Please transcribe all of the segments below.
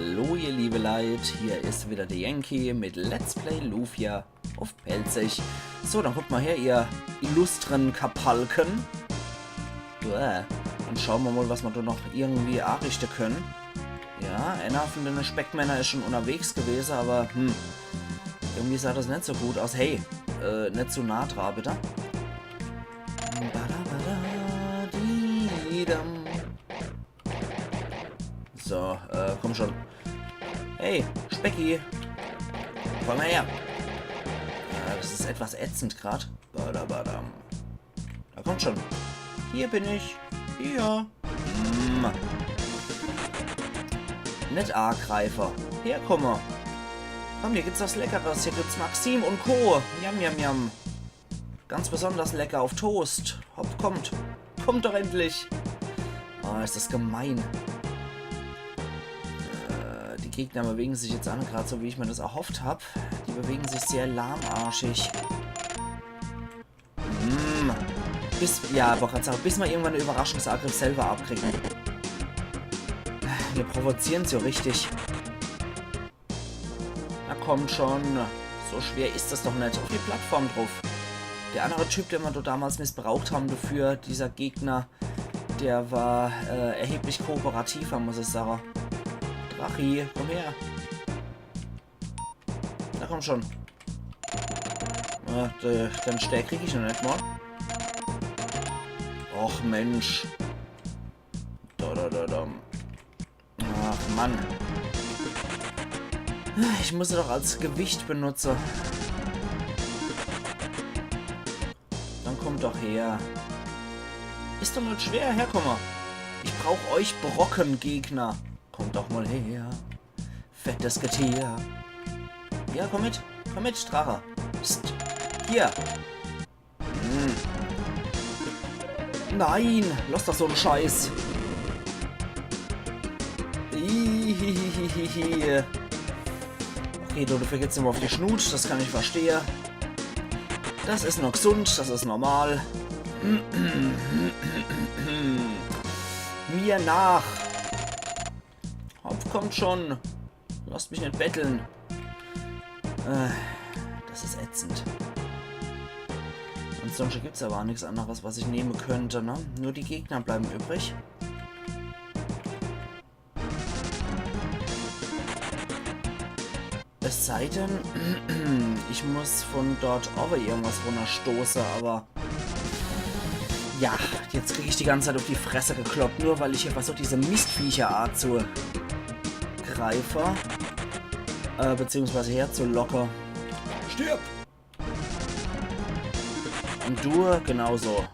Hallo ihr liebe Leid, hier ist wieder der Yankee mit Let's Play Lufia auf Pelzig. So, dann guckt mal her, ihr illustren Kapalken. Und schauen wir mal, was wir da noch irgendwie anrichten können. Ja, einer von den Speckmänner ist schon unterwegs gewesen, aber irgendwie sah das nicht so gut aus. Hey, nicht zu nah dran, bitte. So, komm schon. Hey, Specki. Komm mal her. Ja, das ist etwas ätzend gerade. Da kommt schon. Hier bin ich. Hier. Nicht A-Greifer. Hier, komm mal. Komm, hier gibt's was Leckeres. Hier gibt's Maxim und Co. Yam, yam, yam. Ganz besonders lecker auf Toast. Hopp, kommt. Kommt doch endlich. Oh, ist das gemein. Die Gegner bewegen sich jetzt an, gerade so wie ich mir das erhofft habe. Die bewegen sich sehr lahmarschig. Bis wir irgendwann einen Überraschungsangriff selber abkriegen. Wir provozieren so richtig. Na kommt schon. So schwer ist das doch nicht. Auf die Plattform drauf. Der andere Typ, den wir damals missbraucht haben dafür, dieser Gegner, der war erheblich kooperativer, muss ich sagen. Drachi, komm her. Na komm schon. Den Stärk kriege ich noch nicht mal. Och Mensch. Ach Mann. Ich muss sie doch als Gewicht benutzen. Dann kommt doch her. Ist doch nicht schwer, herkomm mal. Ich brauche euch Brockengegner. Kommt doch mal her. Fettes Getier. Ja, komm mit. Komm mit, Drache. Psst. Hier. Nein, lass doch so einen Scheiß. Okay, du vergisst immer auf die Schnut, das kann ich verstehen. Das ist noch gesund, das ist normal. Mir nach. Hopf, kommt schon. Lasst mich nicht betteln. Das ist ätzend. Ansonsten gibt es aber auch nichts anderes, was ich nehmen könnte, ne? Nur die Gegner bleiben übrig. Es sei denn, ich muss von dort over irgendwas runterstoßen, aber... Ja, jetzt kriege ich die ganze Zeit auf die Fresse gekloppt, nur weil ich hier versuche, diese Mistviecherart zu greifen. Beziehungsweise herzulocken. Stirb! Und du genauso.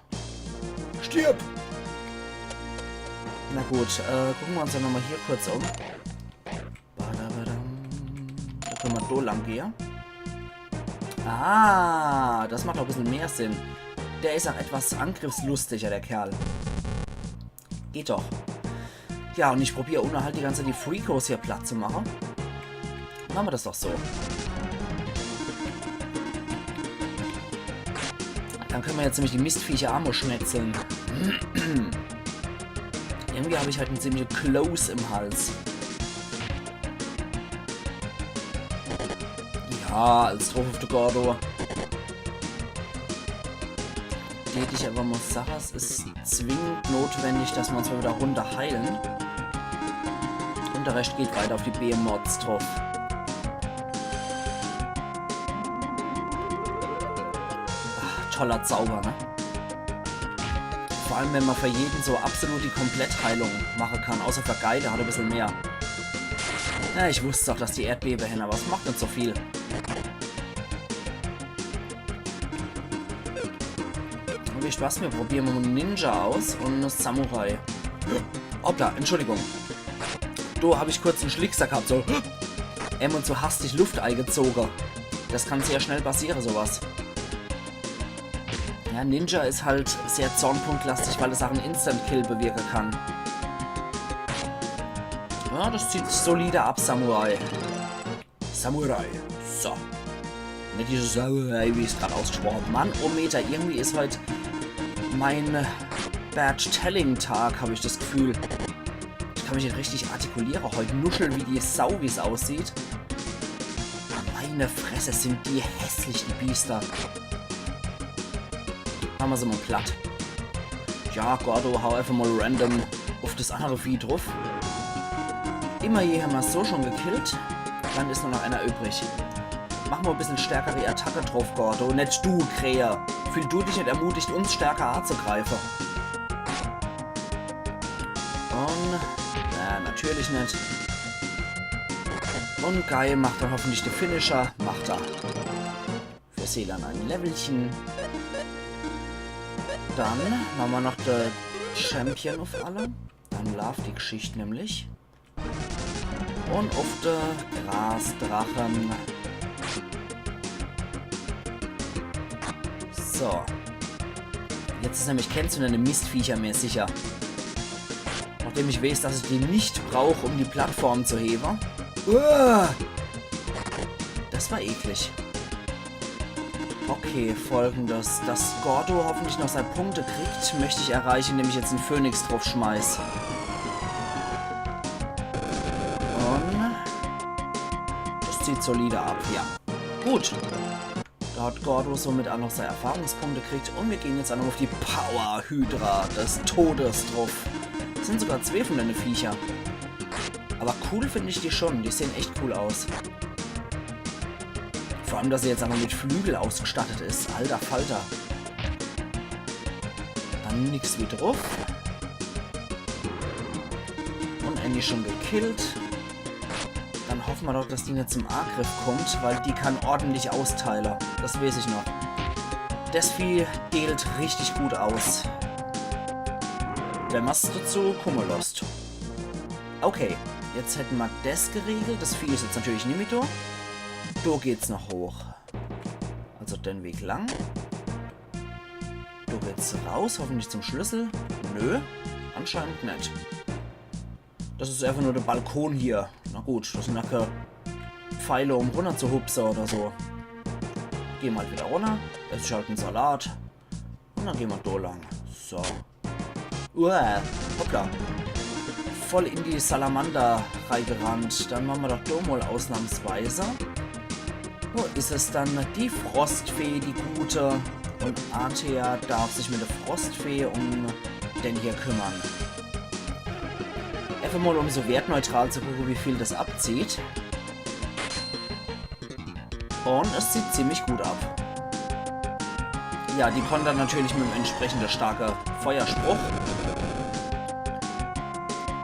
Stirb! Na gut, gucken wir uns dann nochmal hier kurz um. Da können wir so lang gehen. Ah, das macht auch ein bisschen mehr Sinn. Der ist auch etwas angriffslustiger, der Kerl. Geht doch. Ja, und ich probiere ohne halt die ganze Zeit die Freakos hier platt zu machen. Machen wir das doch so. Dann können wir jetzt nämlich die Mistviecher Ammo schnetzeln. Irgendwie habe ich halt einen ziemlich Close im Hals. Ja, als Trophy of the Gordo. Ich aber muss sagen, es ist zwingend notwendig, dass wir uns mal wieder runter heilen. Und der Rest geht weiter auf die B-Mods drauf. Ach, toller Zauber, ne? Vor allem, wenn man für jeden so absolut die Komplettheilung machen kann. Außer für Guy, der hat ein bisschen mehr. Ja, ich wusste doch, dass die Erdbeben hin, aber es macht nicht so viel. Spaß, wir probieren mal einen Ninja aus und einen Samurai. Hoppla, Entschuldigung. Da habe ich kurz einen Schlickser gehabt, so. Und so hastig Luft eingezogen. Das kann sehr schnell passieren, sowas. Ja, Ninja ist halt sehr zornpunktlastig, weil es auch einen Instant-Kill bewirken kann. Ja, das zieht sich solide ab, Samurai. Samurai. So. Nicht diese Samurai, wie ich es gerade ausgesprochen habe. Mann, oh Meter, irgendwie ist heute mein Badge-Telling-Tag, habe ich das Gefühl. Ich kann mich nicht richtig artikulieren. Heute nuscheln wie die Sau, wie es aussieht. Meine Fresse, sind die hässlich, die Biester. Haben wir sie mal platt. Ja, Gordo, hau einfach mal random auf das andere Vieh drauf. Immer je haben wir so schon gekillt. Dann ist nur noch einer übrig. Mach mal ein bisschen stärkere Attacke drauf, Gordo. Nicht du, Krähe. Fühl du dich nicht ermutigt, uns stärker anzugreifen. Und... natürlich nicht. Und Guy macht dann hoffentlich den Finisher. Macht er. Für Seelan ein Levelchen. Dann machen wir noch den Champion auf alle. Dann Love die Geschichte nämlich. Und auf den Grasdrachen. So. Jetzt ist nämlich kennenzulernen Mistviecher mehr sicher. Nachdem ich weiß, dass ich die nicht brauche, um die Plattform zu heben. Das war eklig. Okay, folgendes. Dass Gordo hoffentlich noch seine Punkte kriegt, möchte ich erreichen, indem ich jetzt einen Phönix drauf schmeiß. Und das zieht solide ab, ja. Gut. Da hat Gordo somit auch noch seine Erfahrungspunkte gekriegt. Und wir gehen jetzt auch noch auf die Power Hydra des Todes drauf. Das sind sogar 2 von den Viecher. Aber cool finde ich die schon. Die sehen echt cool aus. Vor allem, dass sie jetzt aber mit Flügel ausgestattet ist. Alter Falter. Dann nix wie drauf. Und Andy schon gekillt. Dann hoffen wir doch, dass die nicht zum Angriff kommt, weil die kann ordentlich austeilen. Das weiß ich noch. Das Vieh dealt richtig gut aus. Wenn man es dazu kommen lässt. Okay, jetzt hätten wir das geregelt. Das Vieh ist jetzt natürlich nicht mehr da. Da geht's noch hoch. Also den Weg lang. Da geht's raus, hoffentlich zum Schlüssel. Nö, anscheinend nicht. Das ist einfach nur der Balkon hier. Na gut, das sind nachher Pfeile, um runter zu hupsen oder so. Gehen wir halt wieder runter. Das ist halt ein Salat. Und dann gehen wir da lang. So. Hoppla. Voll in die Salamander reingerannt. Dann machen wir doch da mal ausnahmsweise. Wo ist es dann? Die Frostfee, die gute. Und Arthea darf sich mit der Frostfee um den hier kümmern. Einfach mal, um so wertneutral zu gucken, wie viel das abzieht. Und es zieht ziemlich gut ab. Ja, die kontern natürlich mit einem entsprechend starken Feuerspruch.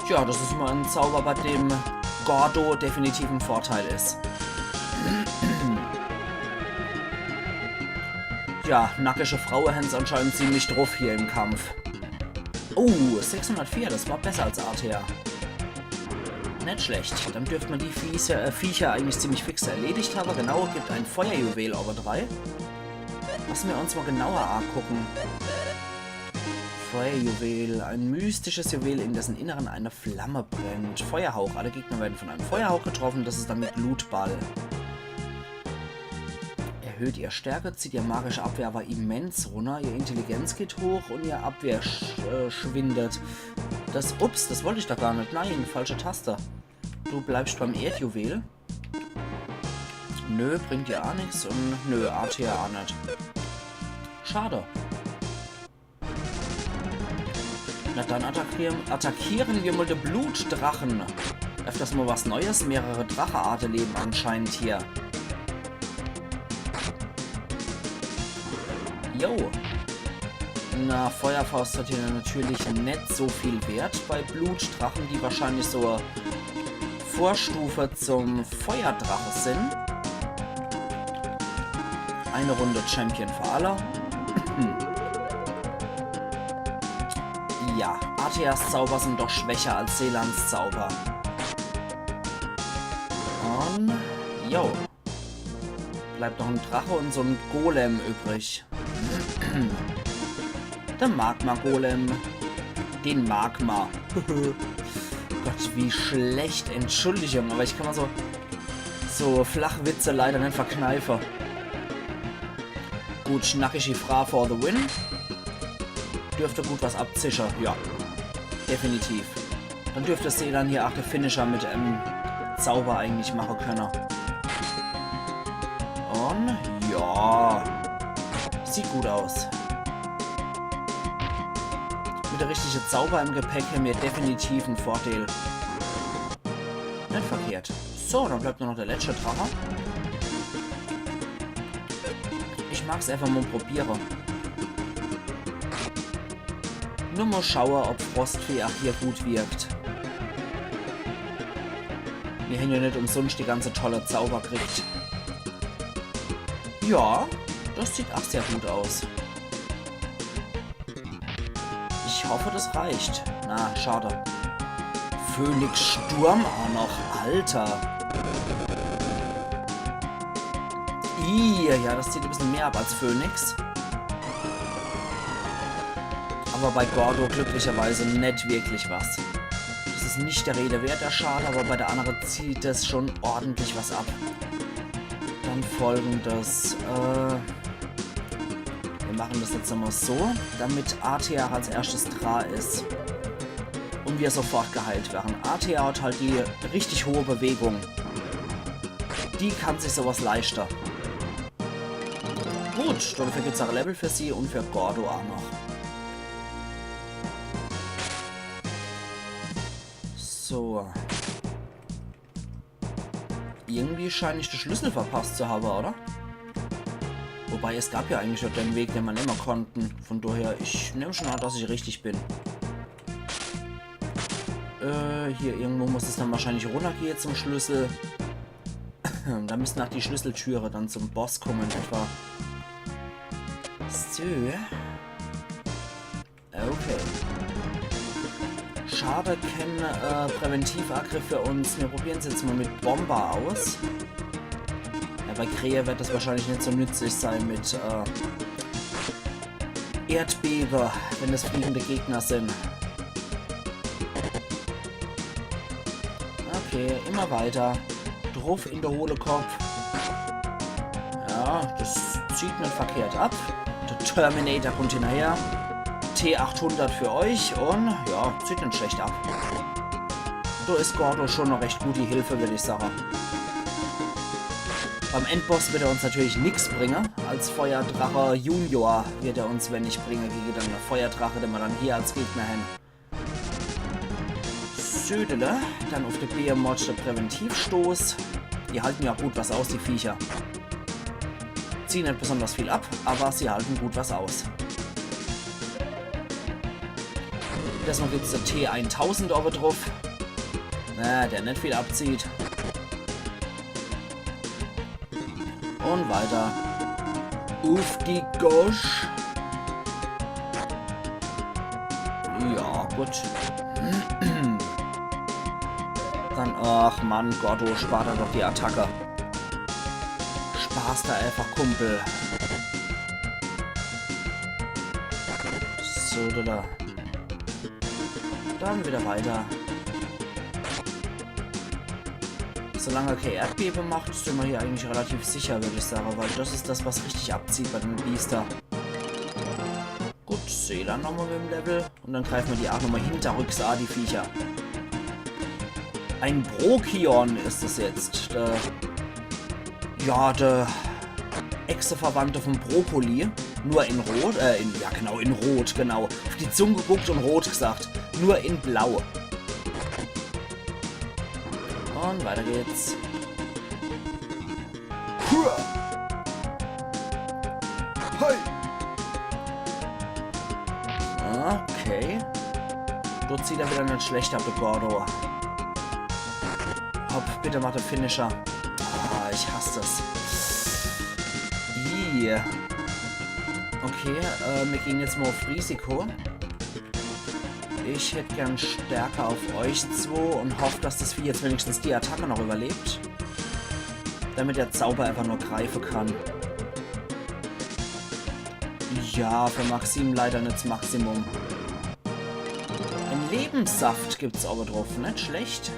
Ja, das ist immer ein Zauber, bei dem Gordo definitiv ein Vorteil ist. Ja, nackische Frauen haben es anscheinend ziemlich drauf hier im Kampf. Oh, 604, das war besser als Arthea. Nicht schlecht. Dann dürfte man die Viecher eigentlich ziemlich fix erledigt haben. Genau, gibt ein Feuerjuwel over 3. Lassen wir uns mal genauer angucken. Feuerjuwel. Ein mystisches Juwel, in dessen Inneren eine Flamme brennt. Feuerhauch. Alle Gegner werden von einem Feuerhauch getroffen. Das ist dann mit Blutball. Erhöht ihr Stärke, zieht ihr magische Abwehr aber immens runter. Ihr Intelligenz geht hoch und ihr Abwehr schwindet. Ups, das wollte ich doch gar nicht. Nein, falsche Taste. Du bleibst beim Erdjuwel. Nö, bringt dir auch nichts. Und nö, Arthea auch nicht. Schade. Na dann attackieren wir mal den Blutdrachen. Öfters mal was Neues. Mehrere Drachearten leben anscheinend hier. Jo. Na, Feuerfaust hat hier natürlich nicht so viel Wert bei Blutdrachen, die wahrscheinlich so eine Vorstufe zum Feuerdrache sind. Eine Runde Champion für alle. Ja, Artheas Zauber sind doch schwächer als Seelans Zauber. Und, jo. Bleibt noch ein Drache und so ein Golem übrig. Der Magma-Golem. Den Magma. Gott, wie schlecht. Entschuldigung, aber ich kann mal so Flachwitze leider nicht verkneifen. Gut, schnackig Fra for the win. Dürfte gut was abzischen, ja. Definitiv. Dann dürfte sie dann hier auch der Finisher mit Zauber eigentlich machen können. Und ja, sieht gut aus. Mit der richtigen Zauber im Gepäck haben wir definitiv einen Vorteil. Nicht verkehrt. So, dann bleibt nur noch der letzte Drache. Ich mag es einfach mal probieren. Nur mal schauen, ob Frostfee auch hier gut wirkt. Wir haben ja nicht umsonst die ganze tolle Zauber kriegt. Ja, das sieht auch sehr gut aus. Ich hoffe, das reicht. Na, schade. Phönix Sturm auch noch. Alter. Ja, das zieht ein bisschen mehr ab als Phönix. Aber bei Gordo glücklicherweise nicht wirklich was. Das ist nicht der Rede wert, der Schade, aber bei der anderen zieht es schon ordentlich was ab. Dann folgendes. Wir machen das jetzt einmal so, damit ATA als erstes dran ist. Und wir sofort geheilt werden. ATA hat halt die richtig hohe Bewegung. Die kann sich sowas leichter. Gut, dafür gibt es auch ein Level für sie und für Gordo auch noch. So. Irgendwie scheine ich den Schlüssel verpasst zu haben, oder? Wobei, es gab ja eigentlich schon den Weg, den wir nehmen konnten. Von daher, ich nehme schon an, dass ich richtig bin. Hier irgendwo muss es dann wahrscheinlich runtergehen zum Schlüssel. Da müssen auch die Schlüsseltüre dann zum Boss kommen etwa. So. Okay. Schade, kein Präventivangriff für uns. Wir probieren es jetzt mal mit Bomber aus. Ja, bei Krähe wird das wahrscheinlich nicht so nützlich sein mit Erdbeben, wenn das fliegende Gegner sind. Okay, immer weiter. Drauf in der Hohlekopf. Ja, das zieht nicht verkehrt ab. Der Terminator kommt hinterher. T800 für euch und ja, zieht nicht schlecht ab. Da ist Gordo schon noch recht gut die Hilfe, würde ich sagen. Beim Endboss wird er uns natürlich nichts bringen. Als Feuerdrache Junior wird er uns, wenn nicht bringen, gegen dann eine Feuerdrache, den wir dann hier als Gegner haben. Södele, dann auf der Behemoth der Präventivstoß. Die halten ja gut was aus, die Viecher. Ziehen nicht besonders viel ab, aber sie halten gut was aus. Deshalb gibt es der T1000 oben drauf. Der nicht viel abzieht. Und weiter. Auf die Gosch. Ja, gut. Dann, ach Mann, Gordo, spart er doch die Attacke. Spaß da einfach, Kumpel. So, da. Dann wieder weiter. Solange er kein Erdbeben macht, sind wir hier eigentlich relativ sicher, würde ich sagen, weil das ist das, was richtig abzieht bei den Biester. Gut, sehe dann nochmal mit dem Level und dann greifen wir die auch nochmal hinterrücks an, die Viecher. Ein Brokion ist es jetzt. Der Echse-Verwandte vom Brokkoli. Nur in Rot. Ja genau, in Rot, genau. Auf die Zunge geguckt und Rot gesagt. Nur in Blau. Und weiter geht's. Okay. Dort zieht er wieder nicht schlecht ab, der Gordo. Hopp, bitte mach den Finisher. Ah, ich hasse das. Yeah. Okay, wir gehen jetzt mal auf Risiko. Ich hätte gern Stärke auf euch zwei und hoffe, dass das Vieh jetzt wenigstens die Attacke noch überlebt. Damit der Zauber einfach nur greifen kann. Ja, für Maxim leider nicht das Maximum. Ein Lebenssaft gibt's aber drauf, nicht schlecht.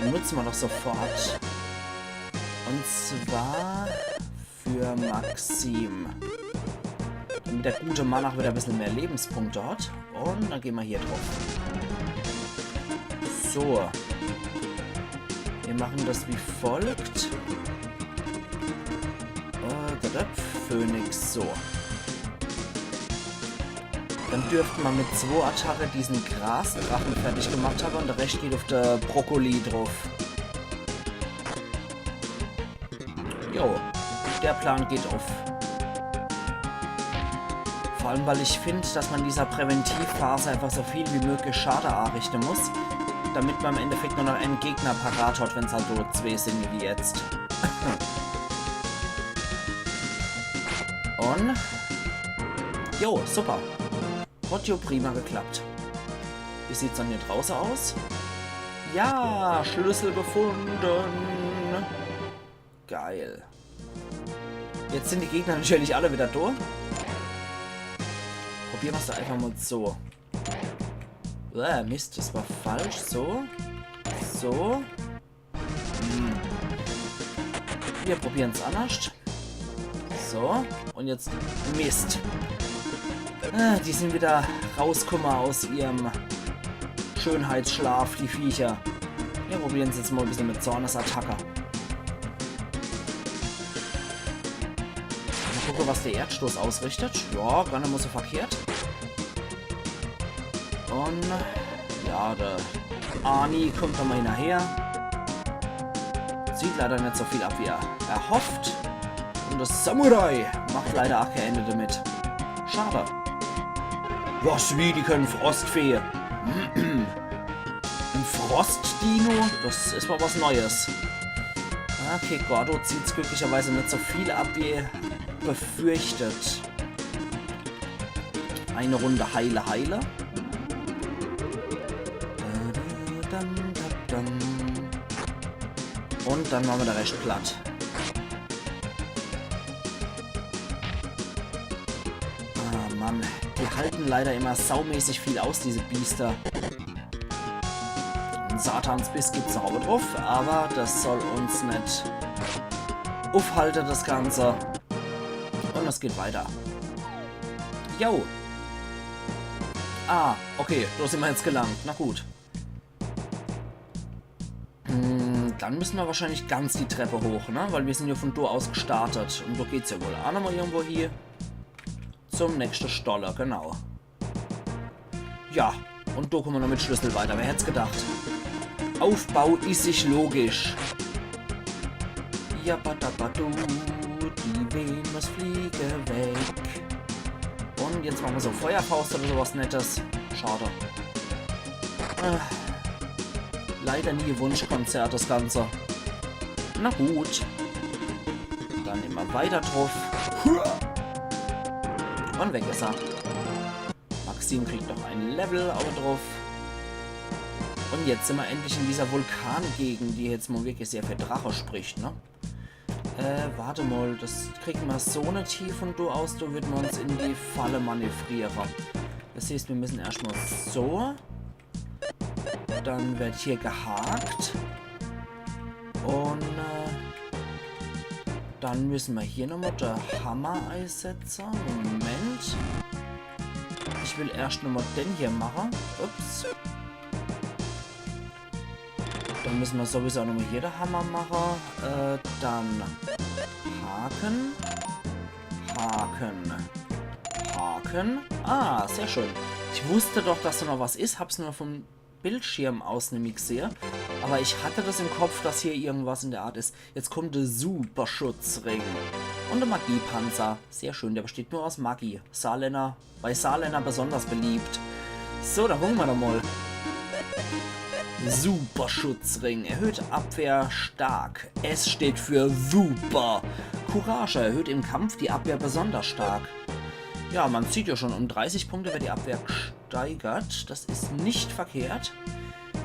Den nutzen wir doch sofort. Und zwar für Maxim. Damit der gute Mann auch wieder ein bisschen mehr Lebenspunkte hat. Und dann gehen wir hier drauf. So. Wir machen das wie folgt. Phoenix, so. Dann dürften wir mit 2 Attacke diesen Grasdrachen fertig gemacht haben und der Rest geht auf der Brokkoli drauf. Jo, der Plan geht auf. Vor allem, weil ich finde, dass man in dieser Präventivphase einfach so viel wie möglich Schade anrichten muss, damit man im Endeffekt nur noch einen Gegner parat hat, wenn es halt so 2 sind wie jetzt. Und... Jo, super. Hat jo prima geklappt. Wie sieht's dann hier draußen aus? Ja, Schlüssel gefunden. Geil. Jetzt sind die Gegner natürlich alle wieder da. Probieren wir es doch einfach mal so. Mist, das war falsch. So. So. Wir probieren es anders. So. Und jetzt Mist. Die sind wieder rausgekommen aus ihrem Schönheitsschlaf, die Viecher. Wir probieren es jetzt mal ein bisschen mit Zornesattacke. Mal gucken, was der Erdstoß ausrichtet. Ja, gar nicht mal so verkehrt. Und ja, der Arnie kommt da mal hinterher. Sieht leider nicht so viel ab, wie er erhofft. Und das Samurai macht leider auch kein Ende damit. Schade. Was, wie, die können Frostfee? Ein Frostdino? Das ist mal was Neues. Okay, Gordo zieht es glücklicherweise nicht so viel ab, wie befürchtet. Eine Runde Heile, Heile. Und dann machen wir da recht platt. Ah, Mann. Die halten leider immer saumäßig viel aus, diese Biester. Ein Satansbiss gibt's auch drauf, aber das soll uns nicht aufhalten, das Ganze. Und es geht weiter. Yo! Ah, okay, da sind wir jetzt gelangt. Na gut. Dann müssen wir wahrscheinlich ganz die Treppe hoch, ne? Weil wir sind ja von da aus gestartet. Und da geht's ja wohl auch nochmal irgendwo hier zum nächsten Stoller, genau. Ja, und da kommen wir noch mit Schlüssel weiter. Wer hätte es gedacht? Aufbau ist sich logisch. Ja, badabadu, die Venus fliege weg. Und jetzt machen wir so Feuerfaust oder sowas Nettes. Schade. Leider nie Wunschkonzert, das Ganze. Na gut. Dann immer weiter drauf. Und weg ist er. Maxim kriegt noch ein Level auch drauf. Und jetzt sind wir endlich in dieser Vulkangegend, die jetzt mal wirklich sehr für Drache spricht, ne? Warte mal, das kriegen wir so eine tief von da aus, da würden wir uns in die Falle manövrieren. Das heißt, wir müssen erstmal so. Dann wird hier gehakt. Und dann müssen wir hier nochmal den Hammer einsetzen. Moment. Ich will erst nochmal den hier machen. Ups. Dann müssen wir sowieso nochmal hier den Hammer machen. Dann Haken. Haken. Haken. Ah, sehr schön. Ich wusste doch, dass da noch was ist. Hab's nur vom Bildschirm aus nämlich gesehen. Aber ich hatte das im Kopf, dass hier irgendwas in der Art ist. Jetzt kommt der Superschutzring. Und der Magiepanzer. Sehr schön, der besteht nur aus Magie. Saarländer, bei Saarländer besonders beliebt. So, dann gucken wir doch mal. Superschutzring. Erhöht Abwehr stark. S steht für Super. Courage erhöht im Kampf die Abwehr besonders stark. Ja, man sieht ja schon, um 30 Punkte wird die Abwehr gesteigert. Das ist nicht verkehrt.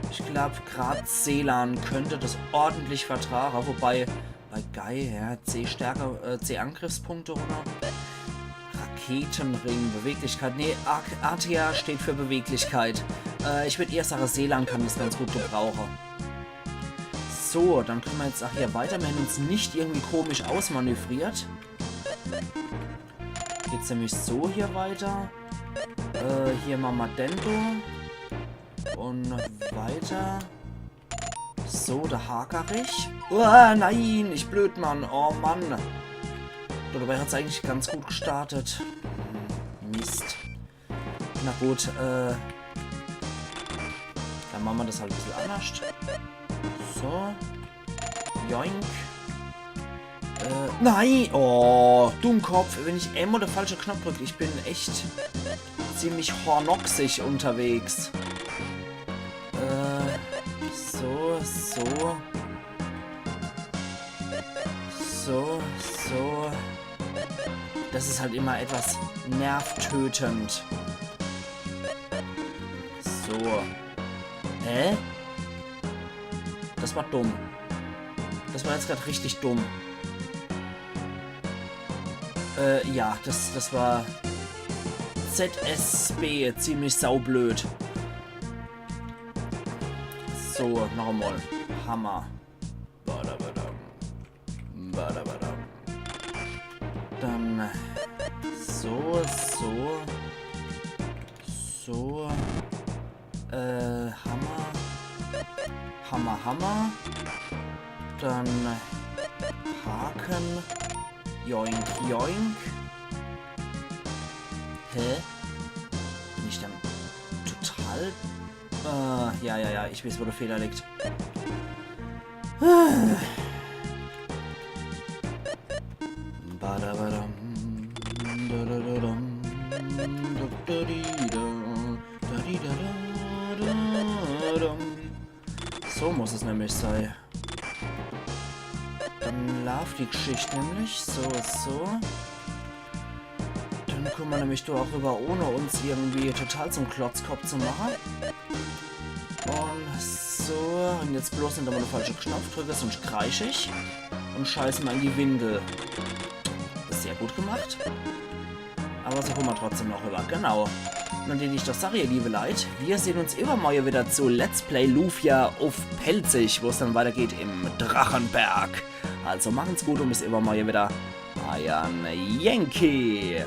Ich glaube, gerade Seelan könnte das ordentlich vertragen. Wobei bei Guy, ja, C-Stärke, C-Angriffspunkte runter. Raketenring, Beweglichkeit. Nee, Artea steht für Beweglichkeit. Ich würde eher sagen, Seelan kann das ganz gut gebrauchen. So, dann können wir jetzt auch hier weiter. Wir haben uns nicht irgendwie komisch ausmanövriert. Geht's nämlich so hier weiter. Hier machen wir Dento. Und weiter. So, der Hagerich. Nein, ich blöd, Mann. Oh, Mann. Dabei hat es eigentlich ganz gut gestartet. Mist. Na gut, dann machen wir das halt ein bisschen anders. So. Joink. Nein! Oh, Dummkopf. Wenn ich einmal den falschen Knopf drücke, ich bin echt ziemlich hornoxig unterwegs. So. Das ist halt immer etwas nervtötend. So. Hä? Das war dumm. Das war jetzt gerade richtig dumm. Ja, das war ZSB, ziemlich saublöd. So, nochmal. Hammer. Dann so. Hammer. Dann Haken. Joink. Hä? Bin ich dann total... ja, ich weiß, wo der Fehler liegt. So muss es nämlich sein. Dann läuft die Geschichte nämlich. So. Dann können wir nämlich auch rüber, ohne uns irgendwie total zum Klotzkopf zu machen. Und so. Und jetzt bloß nicht immer den falschen Knopf drücke, sonst kreische ich. Und scheiße mal in die Windel. Ist sehr gut gemacht. Aber so kommen wir trotzdem noch rüber. Genau. Und den ich doch sage, ihr liebe Leute, wir sehen uns immer wieder zu Let's Play Lufia auf Pelzig, wo es dann weitergeht im Drachenberg. Also machen's gut und bis immer mal wieder. Euer Yankee.